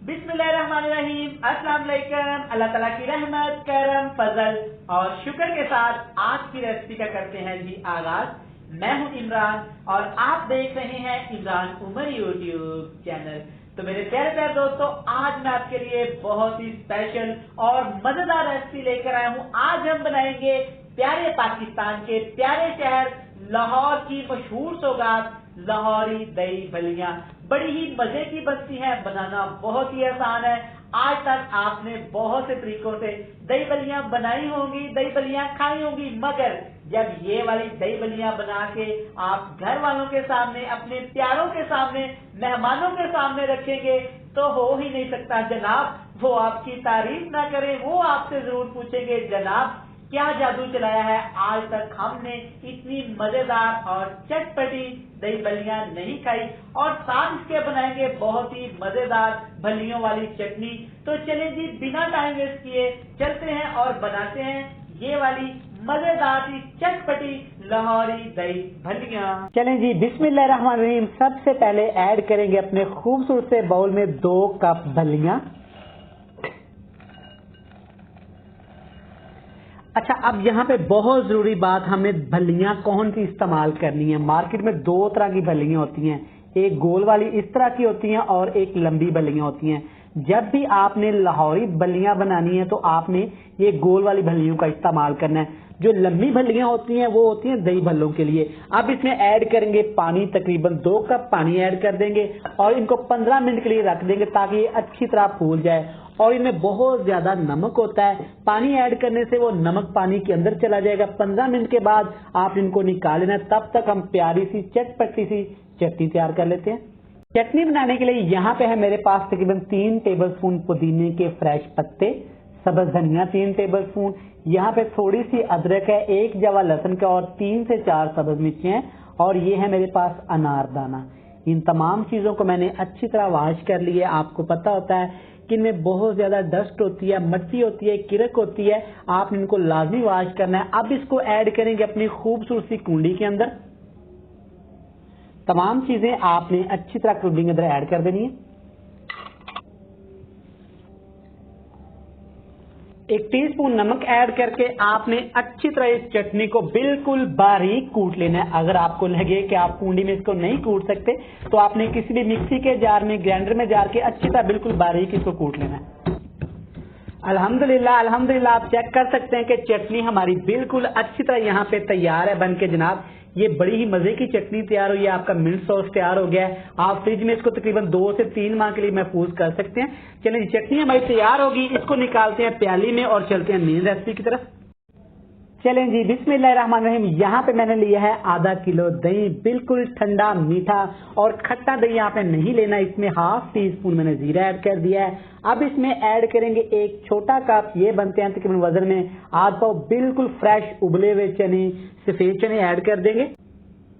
बिस्मिल्लाहिर्रहमानिर्रहीम। अस्सलाम वालेकुम। अल्लाह ताला की रहमत, करम, फजल और शुक्र के साथ आज की रेसिपी का करते हैं जी आगाज। मैं हूं इमरान और आप देख रहे हैं इमरान उमर यूट्यूब चैनल। तो मेरे प्यारे प्यारे दोस्तों, आज मैं आपके लिए बहुत ही स्पेशल और मजेदार रेसिपी लेकर आया हूं। आज हम बनाएंगे प्यारे पाकिस्तान के प्यारे शहर लाहौर की मशहूर सौगात लाहौरी दही बल्लियां। बड़ी ही मजे की बनती है, बनाना बहुत ही आसान है। आज तक आपने बहुत से तरीकों से दही बल्लियां बनाई होंगी, दही बल्लियां खाई होंगी, मगर जब ये वाली दही बल्लियां बना के आप घर वालों के सामने, अपने प्यारों के सामने, मेहमानों के सामने रखेंगे तो हो ही नहीं सकता जनाब वो आपकी तारीफ ना करें। वो आपसे जरूर पूछेंगे जनाब क्या जादू चलाया है, आज तक हमने इतनी मजेदार और चटपटी दही बल्लियां नहीं खाई। और साथ इसके बनाएंगे बहुत ही मजेदार बल्लियों वाली चटनी। तो चलिए जी बिना टाइम वेस्ट किए चलते हैं और बनाते हैं ये वाली मजेदार सी चटपटी लाहौरी दही बल्लियां। चलें जी बिस्मिल्लाहिर्रहमानिर्रहीम। सबसे पहले ऐड करेंगे अपने खूबसूरत से बाउल में 2 कप बल्लियां। अच्छा, अब यहाँ पे बहुत जरूरी बात, हमें बल्लियां कौन सी इस्तेमाल करनी है। मार्केट में 2 तरह की बल्लियां होती हैं, एक गोल वाली इस तरह की होती हैं और एक लंबी बल्लियां होती हैं। जब भी आपने लाहौरी बल्लियां बनानी है तो आपने ये गोल वाली बल्लियों का इस्तेमाल करना है। जो लंबी बल्लियां होती हैं वो होती हैं दही भल्लों के लिए। अब इसमें ऐड करेंगे पानी, तकरीबन 2 कप पानी ऐड कर देंगे और इनको 15 मिनट के लिए रख देंगे ताकि ये अच्छी तरह फूल जाए। और इनमें बहुत ज्यादा नमक होता है, पानी ऐड करने से वो नमक पानी के अंदर चला जाएगा। 15 मिनट के बाद आप इनको निकाल लेना। तब तक हम प्यारी सी चटपटी सी चटनी तैयार कर लेते हैं। चटनी बनाने के लिए यहाँ पे है मेरे पास तकरीबन 3 टेबलस्पून पुदीने के फ्रेश पत्ते, सब्ज धनिया 3 टेबलस्पून, यहाँ पे थोड़ी सी अदरक है, 1 जवा लहसुन का और 3 से 4 सब्ज मिर्ची हैं और ये है मेरे पास अनारदाना। इन तमाम चीजों को मैंने अच्छी तरह वॉश कर लिया। आपको पता होता है कि इनमें बहुत ज्यादा डस्ट होती है, मट्टी होती है, किरक होती है, आप इनको लाजमी वॉश करना है। अब इसको ऐड करेंगे अपनी खूबसूरत सी कुंडी के अंदर। तमाम चीजें आपने अच्छी तरह कुंडी के अंदर ऐड कर देनी है। 1 टीस्पून नमक ऐड करके आपने अच्छी तरह इस चटनी को बिल्कुल बारीक कूट लेना है। अगर आपको लगे कि आप कुंडी में इसको नहीं कूट सकते तो आपने किसी भी मिक्सी के जार में, ग्राइंडर में जार के अच्छी तरह बिल्कुल बारीक इसको कूट लेना है। अल्हम्दुलिल्लाह अल्हम्दुलिल्लाह, आप चेक कर सकते हैं कि चटनी हमारी बिल्कुल अच्छी तरह यहाँ पे तैयार है बन के जनाब। ये बड़ी ही मजे की चटनी तैयार हुई है, आपका मिंट सॉस तैयार हो गया है। आप फ्रिज में इसको तकरीबन 2 से 3 माह के लिए महफूज कर सकते हैं। चलिए चटनी हमारी तैयार होगी, इसको निकालते हैं प्याली में और चलते हैं मेन रेसिपी की तरफ। चलें जी बिस्मिल्लाहिर्रहमानिर्रहीम। यहाँ पे मैंने लिया है आधा किलो दही, बिल्कुल ठंडा मीठा और खट्टा दही यहाँ पे नहीं लेना। इसमें 1/2 टीस्पून मैंने जीरा ऐड कर दिया है। अब इसमें ऐड करेंगे 1 छोटा कप, ये बनते हैं तकरीबन वजन में 1/2 पाव, बिल्कुल फ्रेश उबले हुए चने, सफेद चने ऐड कर देंगे।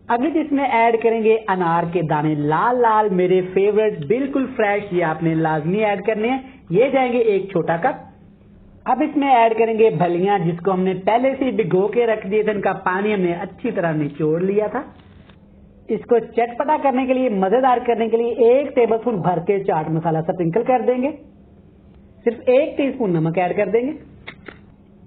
अभी इसमें ऐड करेंगे अनार के दाने, लाल लाल, मेरे फेवरेट, बिल्कुल फ्रेश, ये आपने लाजमी ऐड करने हैं। ये जाएंगे 1 छोटा कप। अब इसमें ऐड करेंगे बल्लियां जिसको हमने पहले से भिगो के रख दिए थे, इनका पानी हमने अच्छी तरह निचोड़ लिया था। इसको चटपटा करने के लिए, मजेदार करने के लिए 1 टेबलस्पून भर के चाट मसाला स्प्रिंकल कर देंगे। सिर्फ 1 टीस्पून नमक ऐड कर देंगे।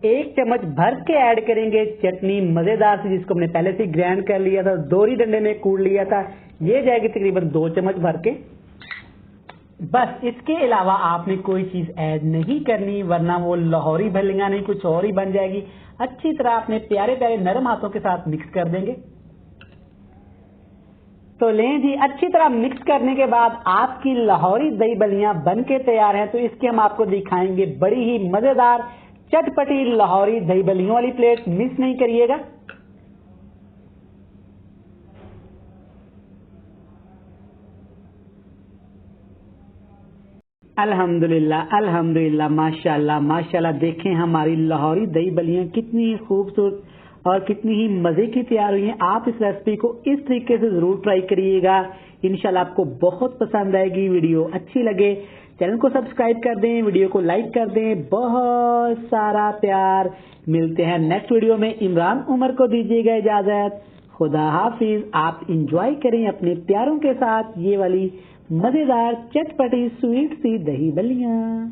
1 चम्मच भर के ऐड करेंगे चटनी मजेदार सी जिसको हमने पहले से ग्राइंड कर लिया था, दोहरी डंडे में कूट लिया था। ये जाएगी तकरीबन 2 चम्मच भर के। बस इसके अलावा आपने कोई चीज ऐड नहीं करनी, वरना वो लाहौरी बल्लियां नहीं कुछ और ही बन जाएगी। अच्छी तरह आपने प्यारे प्यारे नरम हाथों के साथ मिक्स कर देंगे। तो लें जी, अच्छी तरह मिक्स करने के बाद आपकी लाहौरी दही बल्लियां बन के तैयार हैं। तो इसके हम आपको दिखाएंगे बड़ी ही मजेदार चटपटी लाहौरी दही बल्लियों वाली प्लेट, मिस नहीं करिएगा। अल्हम्दुलिल्लाह अल्हम्दुलिल्लाह, माशाल्लाह माशाल्लाह। देखें हमारी लाहौरी दही बल्लियां कितनी खूबसूरत और कितनी ही मजे की तैयार हुई हैं। आप इस रेसिपी को इस तरीके से जरूर ट्राई करिएगा, इंशाल्लाह आपको बहुत पसंद आएगी। वीडियो अच्छी लगे चैनल को सब्सक्राइब कर दें, वीडियो को लाइक कर दें, बहुत सारा प्यार। मिलते हैं नेक्स्ट वीडियो में। इमरान उमर को दीजिएगा इजाजत, खुदा हाफिज। आप इंजॉय करें अपने प्यारों के साथ ये वाली मजेदार चटपटी स्वीट सी दही बल्लियां।